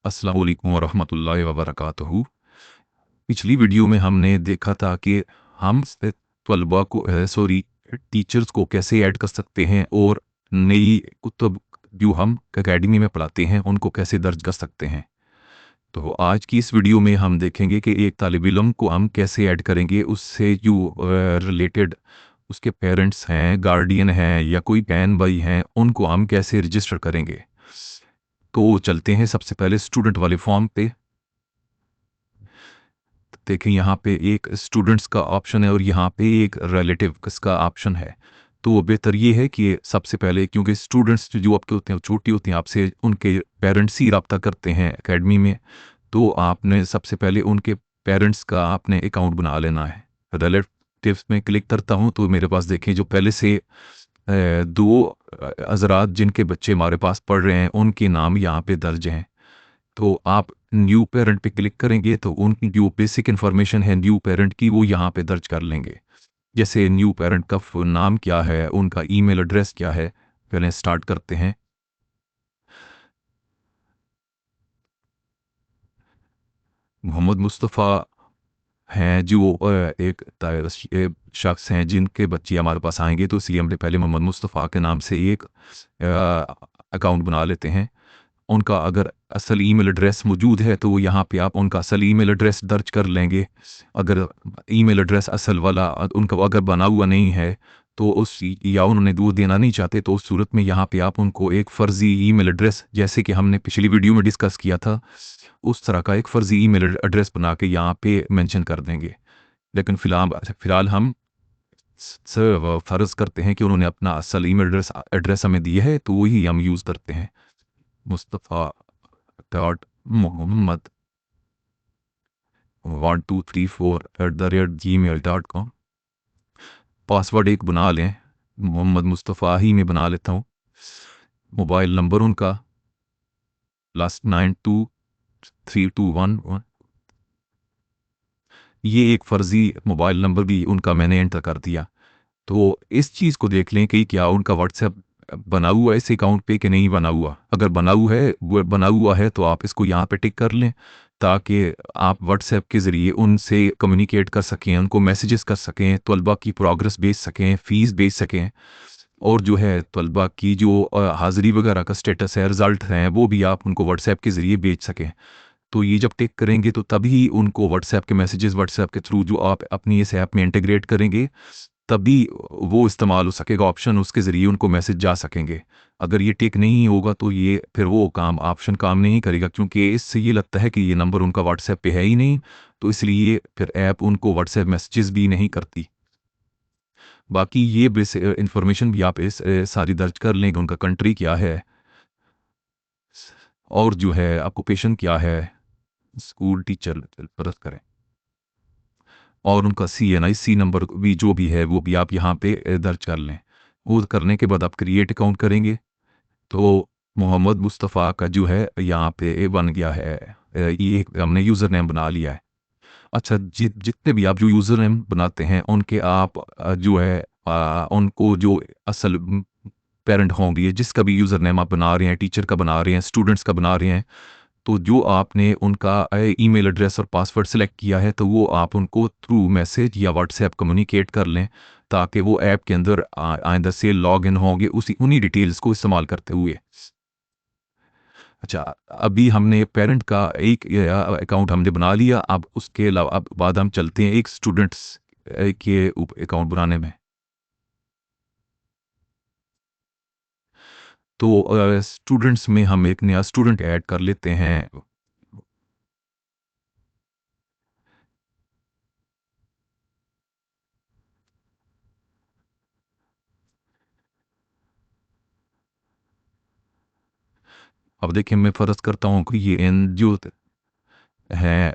अस्सलाम वालेकुम वरहमतुल्लाहि वबरकातुहू। पिछली वीडियो में हमने देखा था कि हम तलबा को टीचर्स को कैसे ऐड कर सकते हैं और नई कुतुब जो हम एकेडमी में पढ़ाते हैं उनको कैसे दर्ज कर सकते हैं। तो आज की इस वीडियो में हम देखेंगे कि एक तालिब इल्म को हम कैसे ऐड करेंगे, उससे जो रिलेटेड उसके पेरेंट्स हैं, गार्डियन हैं या कोई बहन भाई हैं, उनको हम कैसे रजिस्टर करेंगे। तो चलते हैं सबसे पहले स्टूडेंट वाले फॉर्म पे। देखें यहाँ पे एक स्टूडेंट्स का ऑप्शन है और यहाँ पे एक रिलेटिव का ऑप्शन है। तो बेहतर ये है कि सबसे पहले, क्योंकि स्टूडेंट्स जो आपके होते हैं छोटी होती हैं, आपसे उनके पेरेंट्स ही रब्ता करते हैं एकेडमी में, तो आपने सबसे पहले उनके पेरेंट्स का आपने अकाउंट बना लेना है। रिलेटिव्स में क्लिक करता हूँ तो मेरे पास देखें जो पहले से दो हज़रात जिनके बच्चे हमारे पास पढ़ रहे हैं उनके नाम यहाँ पे दर्ज हैं। तो आप न्यू पेरेंट पे क्लिक करेंगे तो उनकी जो बेसिक इन्फॉर्मेशन है न्यू पेरेंट की वो यहाँ पे दर्ज कर लेंगे। जैसे न्यू पेरेंट का नाम क्या है, उनका ईमेल एड्रेस क्या है। पहले स्टार्ट करते हैं। मोहम्मद मुस्तफ़ा हैं जो एक शख्स हैं जिनके बच्चे हमारे पास आएंगे, तो इसलिए हमने पहले मोहम्मद मुस्तफ़ा के नाम से एक अकाउंट बना लेते हैं। उनका अगर असल ईमेल एड्रेस मौजूद है तो यहाँ पे आप उनका असल ईमेल एड्रेस दर्ज कर लेंगे। अगर ईमेल एड्रेस असल वाला उनका अगर बना हुआ नहीं है तो उस या उन्होंने वो देना नहीं चाहते, तो उस सूरत में यहाँ पे आप उनको एक फ़र्ज़ी ईमेल एड्रेस, जैसे कि हमने पिछली वीडियो में डिस्कस किया था, उस तरह का एक फ़र्ज़ी ईमेल एड्रेस बना के यहाँ पे मेंशन कर देंगे। लेकिन फ़िलहाल हम फ़र्ज़ करते हैं कि उन्होंने अपना असल ईमेल एड्रेस हमें दिया है, तो वही हम यूज़ करते हैं। Mustafa dot Mohammad 1234@gmail.com। Password एक बना लें, मोहम्मद मुस्तफ़ा ही में बना लेता हूँ। मोबाइल नंबर उनका +923211। ये एक फ़र्ज़ी मोबाइल नंबर भी उनका मैंने एंटर कर दिया। तो इस चीज़ को देख लें कि क्या उनका व्हाट्सएप बना हुआ है इस अकाउंट पे कि नहीं बना हुआ। अगर बना हुआ है तो आप इसको यहाँ पे टिक कर लें, ताकि आप व्हाट्सएप के ज़रिए उनसे कम्युनिकेट कर सकें, उनको मैसेजेस कर सकें, तलबा की प्रोग्रेस भेज सकें, फ़ीस भेज सकें, और जो है तलबा की जो हाज़िरी वगैरह का स्टेटस है, रिज़ल्ट हैं, वो भी आप उनको व्हाट्सएप के ज़रिए भेज सकें। तो ये जब टिक करेंगे तो तभी उनको व्हाट्सएप के मैसेजेस व्हाट्सएप के थ्रू जो आप अपनी इस ऐप में इंटीग्रेट करेंगे, तभी वो इस्तेमाल हो सकेगा ऑप्शन, उसके ज़रिए उनको मैसेज जा सकेंगे। अगर ये टिक नहीं होगा तो ये फिर वो ऑप्शन काम नहीं करेगा, क्योंकि इससे ये लगता है कि ये नंबर उनका व्हाट्सएप पे है ही नहीं, तो इसलिए फिर ऐप उनको व्हाट्सएप मैसेजेस भी नहीं करती। बाकी ये इन्फॉर्मेशन भी आप सारी दर्ज कर लें कि उनका कंट्री क्या है और जो है ऑक्यूपेशन क्या है, स्कूल टीचर फ़र्ज़ करें, और उनका CNIC नंबर भी जो भी है वो भी आप यहाँ पे दर्ज कर लें। वो करने के बाद आप क्रिएट अकाउंट करेंगे तो मोहम्मद मुस्तफ़ा का जो है यहाँ पे बन गया है। ये एक हमने यूज़र नेम बना लिया है। अच्छा, जितने भी आप जो यूज़र नेम बनाते हैं उनके आप जो है उनको जो असल पेरेंट होंगे, जिसका भी यूज़र नेम आप बना रहे हैं, टीचर का बना रहे हैं, स्टूडेंट्स का बना रहे हैं, तो जो आपने उनका ईमेल एड्रेस और पासवर्ड सेलेक्ट किया है तो वो आप उनको थ्रू मैसेज या व्हाट्सएप कम्युनिकेट कर लें, ताकि वो ऐप के अंदर आइंदा से लॉग इन होंगे उसी उन्हीं डिटेल्स को इस्तेमाल करते हुए। अच्छा, अभी हमने पेरेंट का एक अकाउंट हमने बना लिया, अब उसके अलावा अब बाद हम चलते हैं एक स्टूडेंट्स के अकाउंट बनाने में। तो स्टूडेंट्स में हम एक नया स्टूडेंट ऐड कर लेते हैं। अब देखिए मैं फ़र्ज़ करता हूँ कि ये एन जो हैं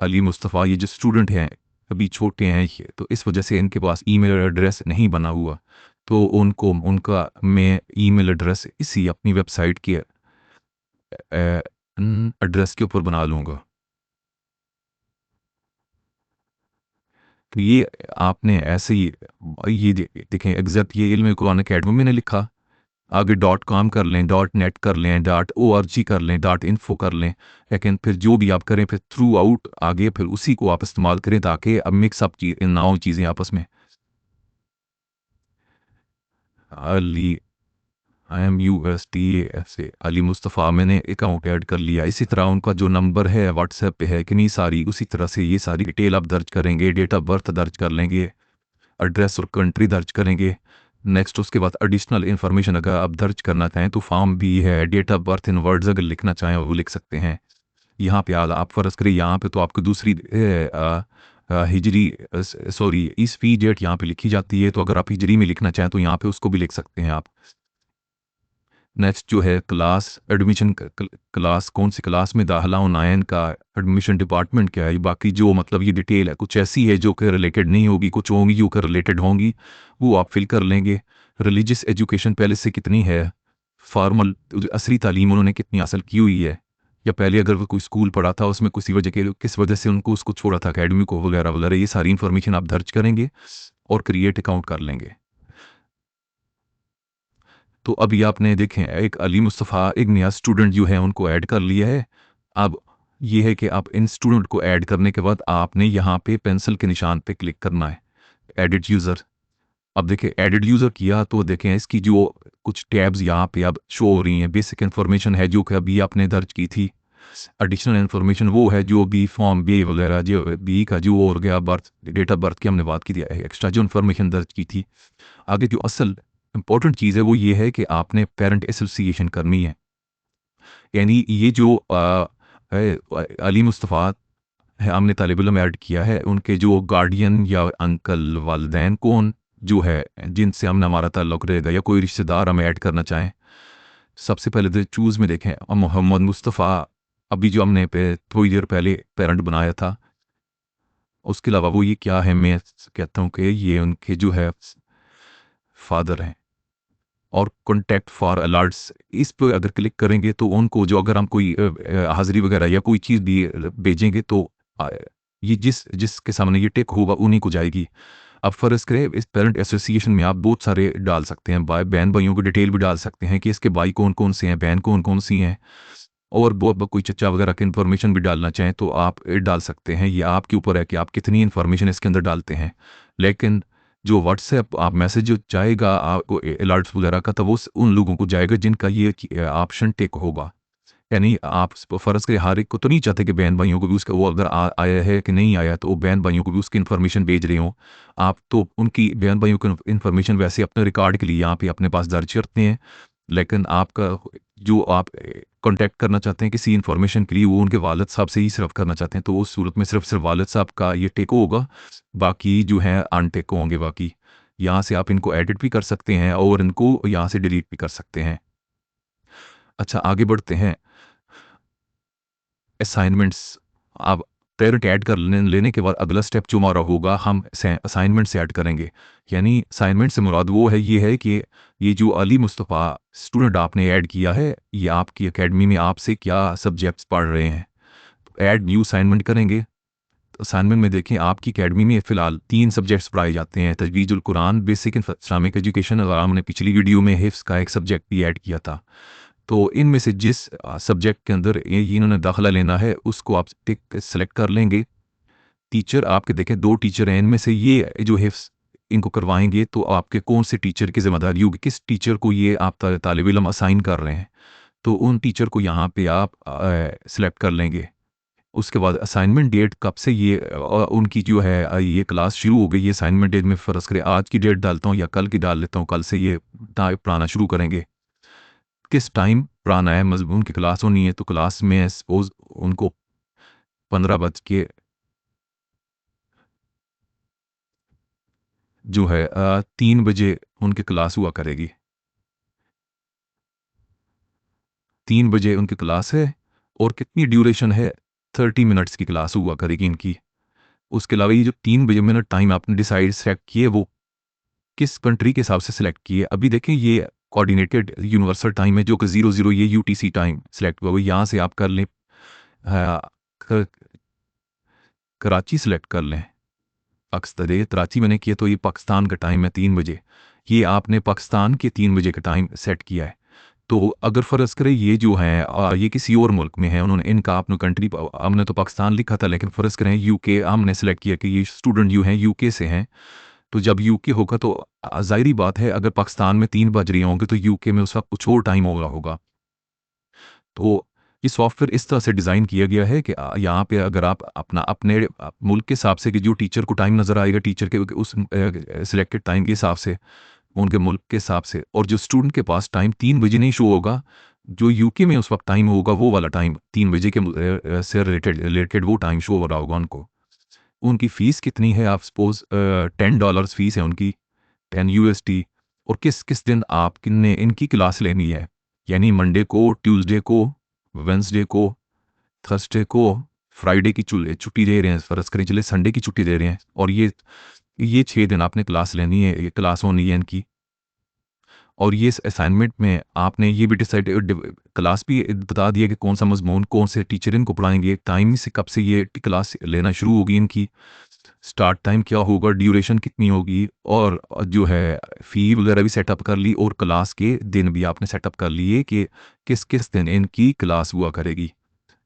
अली मुस्तफ़ा, ये जो स्टूडेंट हैं अभी छोटे हैं ये, तो इस वजह से इनके पास ईमेल एड्रेस नहीं बना हुआ, तो उनको उनका मैं ईमेल एड्रेस इसी अपनी वेबसाइट के एड्रेस के ऊपर बना लूँगा। तो ये आपने ऐसे ही ये देखें एग्जैक्ट ये इल्म कुरान अकेडमी मैंने लिखा, आगे .com कर लें, .net कर लें, .org कर लें, .info कर लें। लेकिन फिर जो भी आप करें फिर थ्रू आउट आगे फिर उसी को आप इस्तेमाल करें ताकि अब मिक्स अप ना हो चीज़ें आपस में। अली IMUSTA से अली मुस्तफ़ा मैंने अकाउंट ऐड कर लिया। इसी तरह उनका जो नंबर है व्हाट्सएप पे है कि नहीं सारी उसी तरह से ये सारी डिटेल आप दर्ज करेंगे, डेट ऑफ बर्थ दर्ज कर लेंगे, एड्रेस और कंट्री दर्ज करेंगे। नेक्स्ट उसके बाद एडिशनल इन्फॉर्मेशन अगर आप दर्ज करना चाहें तो फॉर्म भी है, date of birth in words अगर लिखना चाहें वो लिख सकते हैं। यहाँ पे आप फ़र्ज़ करें यहाँ पे तो आपको दूसरी हिजरी सॉरी ईसवी डेट यहाँ पे लिखी जाती है, तो अगर आप हिजरी में लिखना चाहें तो यहाँ पे उसको भी लिख सकते हैं आप। नेक्स्ट जो है क्लास एडमिशन क्लास कौन सी क्लास में दाखिला होना है, इनका एडमिशन डिपार्टमेंट क्या है, बाकी जो मतलब ये डिटेल है कुछ ऐसी है जो कि रिलेटेड नहीं होगी, कुछ होंगी जो कि रिलेटेड होंगी वो आप फिल कर लेंगे। रिलीजियस एजुकेशन पहले से कितनी है, फॉर्मल असरी तालीम उन्होंने कितनी हासिल की हुई है, या पहले अगर वो कोई स्कूल पढ़ा था उसमें किसी वजह के किस वजह से उनको उसको छोड़ा था अकेडमी को वगैरह वगैरह, ये सारी इन्फॉर्मेशन आप दर्ज करेंगे और क्रिएट अकाउंट कर लेंगे। तो अभी आपने देखें एक अली मुस्तफ़ा एक नया स्टूडेंट जो है उनको ऐड कर लिया है। अब ये है कि आप इन स्टूडेंट को ऐड करने के बाद आपने यहाँ पे पेंसिल के निशान पे क्लिक करना है, एडिट यूज़र। अब देखिए एडिट यूज़र किया तो देखें इसकी जो कुछ टैब्स यहाँ पे अब शो हो रही हैं। बेसिक इन्फॉर्मेशन है जो कि अभी आपने दर्ज की थी। एडिशनल इन्फॉर्मेशन वो है जो बी फॉर्म बी वगैरह जो बी का जो हो गया बर्थ डेट ऑफ बर्थ की हमने बात की थी, एक्स्ट्रा जो इन्फॉर्मेशन दर्ज की थी। आगे जो असल इम्पोर्टेंट चीज़ है वो ये है कि आपने पेरेंट एसोसिएशन करनी है। यानी ये जो अली मुस्तफ़ा है हमने तालिब इल्म ऐड किया है, उनके जो गार्डियन या अंकल वालिदैन कौन जो है जिनसे हमने हमारा ताल्लुक़ रहेगा या कोई रिश्तेदार हम ऐड करना चाहें। सबसे पहले तो चूज़ में देखें मोहम्मद मुस्तफ़ा अभी जो हमने पे थोड़ी देर पहले पेरेंट बनाया था। उसके अलावा वो ये क्या है मैं कहता हूँ कि ये उनके जो है फादर हैं। और कॉन्टैक्ट फॉर अलर्ट्स इस पे अगर क्लिक करेंगे तो उनको जो अगर हम कोई हाज़िरी वगैरह या कोई चीज़ भी भेजेंगे तो अ, ये जिसके सामने ये टिक होगा उन्हीं को जाएगी। अब फ़र्ज़ करें इस पेरेंट एसोसिएशन में आप बहुत सारे डाल सकते हैं, बहन भाइयों की डिटेल भी डाल सकते हैं कि इसके भाई कौन-कौन से हैं, बहन कौन-कौन सी हैं, और कोई चचा वगैरह की इन्फॉर्मेशन भी डालना चाहें तो आप डाल सकते हैं। ये आपके ऊपर है कि आप कितनी इन्फॉर्मेशन इसके अंदर डालते हैं। लेकिन जो व्हाट्सएप आप मैसेज जो जाएगा आपको अलर्ट्स वगैरह का तो वो उन लोगों को जाएगा जिनका ये ऑप्शन टिक होगा। यानी आप फ़र्ज़ करें हर एक को तो नहीं चाहते कि बहन भाइयों को भी उसका वो अगर आया है कि नहीं आया तो वो बहन भाइयों को भी उसकी इन्फॉर्मेशन भेज रहे हों। आप तो उनकी बहन भाइयों की इन्फॉर्मेशन वैसे अपने रिकॉर्ड के लिए यहाँ पे अपने पास दर्ज करते हैं। लेकिन आपका जो आप कॉन्टैक्ट करना चाहते हैं किसी इन्फॉर्मेशन के लिए वो उनके वालिद साहब से ही सिर्फ़ करना चाहते हैं तो उस सूरत में सिर्फ़ वालिद साहब का ये टिक होगा, बाकी जो है अनटिक होंगे बाकी। यहाँ से आप इनको एडिट भी कर सकते हैं और इनको यहाँ से डिलीट भी कर सकते हैं। अच्छा आगे बढ़ते हैं। असाइनमेंट्स अब पेरेंट ऐड कर लेने के बाद अगला स्टेप जो हमारा होगा हम असाइनमेंट से ऐड करेंगे। यानी असाइनमेंट से मुराद वो है ये है कि ये जो अली मुस्तफ़ा स्टूडेंट आपने ऐड किया है ये आपकी एकेडमी में आपसे क्या सब्जेक्ट्स पढ़ रहे हैं। ऐड न्यू असाइनमेंट करेंगे। असाइनमेंट में देखें आपकी अकेडमी में फ़िलहाल 3 सब्जेक्ट्स पढ़ाए जाते हैं, तजवीज़ुल कुरान, बेसिक इस्लामिक एजुकेशन और हमने पिछली वीडियो में हिफ्ज़ का एक सब्जेक्ट भी ऐड किया था। तो इनमें से जिस सब्जेक्ट के अंदर ये इन्होंने दाखिला लेना है उसको आप टिक सेलेक्ट कर लेंगे। टीचर आपके देखें 2 टीचर हैं, इनमें से ये जो हिफ्ज़ इनको करवाएँगे तो आपके कौन से टीचर की ज़िम्मेदारी होगी, किस टीचर को ये आप तालिब इल्म असाइन कर रहे हैं। तो उन टीचर को यहाँ पे आप सेलेक्ट कर लेंगे। उसके बाद असाइनमेंट डेट कब से ये उनकी जो है ये क्लास शुरू हो गई, ये असाइनमेंट डेट में फ़र्ज़ करें आज की डेट डालता हूँ या कल की डाल लेता हूँ, कल से ये पढ़ाना शुरू करेंगे। किस टाइम पढ़ाना है, मज़मून की क्लास होनी है तो क्लास में सपोज़ उनको 15 बज के जो है 3 बजे उनकी क्लास हुआ करेगी। 3 बजे उनकी क्लास है और कितनी ड्यूरेशन है, 30 मिनट्स की क्लास हुआ करेगी इनकी। उसके अलावा ये जो 3 बजे मिनट टाइम आपने डिसाइड सेलेक्ट किए वो किस कंट्री के हिसाब से सिलेक्ट किए। अभी देखें ये कोऑर्डिनेटेड यूनिवर्सल टाइम है जो कि 00 ये यूटीसी टाइम सिलेक्ट हुआ हुआ है। यहाँ से आप कर लें क कराची सिलेक्ट कर लें। कराची मैंने किया तो ये पाकिस्तान का टाइम है 3 बजे। ये आपने पाकिस्तान के 3 बजे का टाइम सेट किया है। तो अगर फ़र्ज़ करें ये जो हैं ये किसी और मुल्क में हैं, उन्होंने इनका आपने कंट्री हमने तो पाकिस्तान लिखा था, लेकिन फ़र्ज़ करें यूके हमने सेलेक्ट किया कि ये स्टूडेंट जो हैं यूके से हैं। तो जब यूके होगा तो ज़ाहिर-सी बात है, अगर पाकिस्तान में 3 बज रहे होंगे तो यूके में उस वक़्त कुछ और टाइम हो रहा होगा। तो ये सॉफ्टवेयर इस तरह से डिज़ाइन किया गया है कि यहाँ पे अगर आप अपना अपने मुल्क के हिसाब से कि जो टीचर को टाइम नज़र आएगा, टीचर के उस सिलेक्टेड टाइम के हिसाब से, उनके मुल्क के हिसाब से, और जो स्टूडेंट के पास टाइम 3 बजे नहीं शो होगा, जो यूके में उस वक़्त टाइम होगा वो वाला टाइम 3 बजे के से रिलेटेड रिलेटेड वो टाइम शो हो रहा होगा उनको। उनकी फ़ीस कितनी है, आप सपोज़ $10 फ़ीस है उनकी, 10 यूएसडी। और किस-किस दिन आप किन्ने इनकी क्लास लेनी है। यानी मंडे को, ट्यूसडे को, वेडनेसडे को, थर्सडे को, फ्राइडे की छुट्टी दे रहे हैं, फ़र्ज़ करें चलिए संडे की छुट्टी दे रहे हैं, और ये 6 दिन आपने क्लास लेनी है, ये क्लास होनी है इनकी। और ये इस असाइनमेंट में आपने ये भी डिसाइड क्लास भी बता दिया कि कौन सा मज़मून, कौन से टीचर इनको पढ़ाएँगे, टाइम से कब से ये क्लास लेना शुरू होगी इनकी, स्टार्ट टाइम क्या होगा, ड्यूरेशन कितनी होगी, और जो है फ़ी वगैरह भी सेटअप कर ली, और क्लास के दिन भी आपने सेटअप कर लिए कि किस-किस दिन इनकी क्लास हुआ करेगी।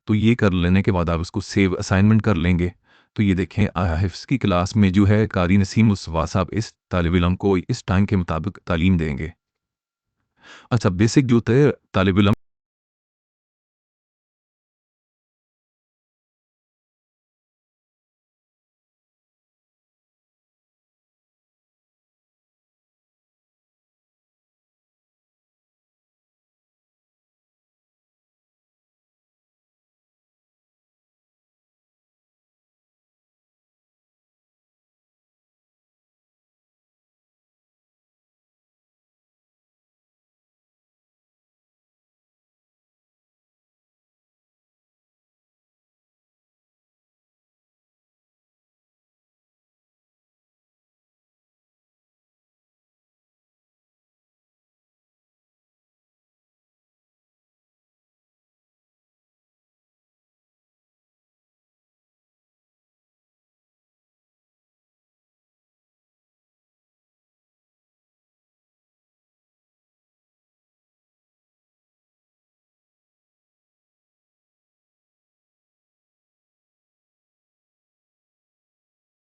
तो ये कर लेने के बाद आप उसको सेव असाइनमेंट कर लेंगे। तो ये देखें हिफ्ज़ की क्लास में जो है कारी नसीम मुस्तफ़ा साहब इस तालिब इल्म को इस टाइम के मुताबिक तालीम देंगे। अच्छा, बेसिक जो होता है तालिब इल्म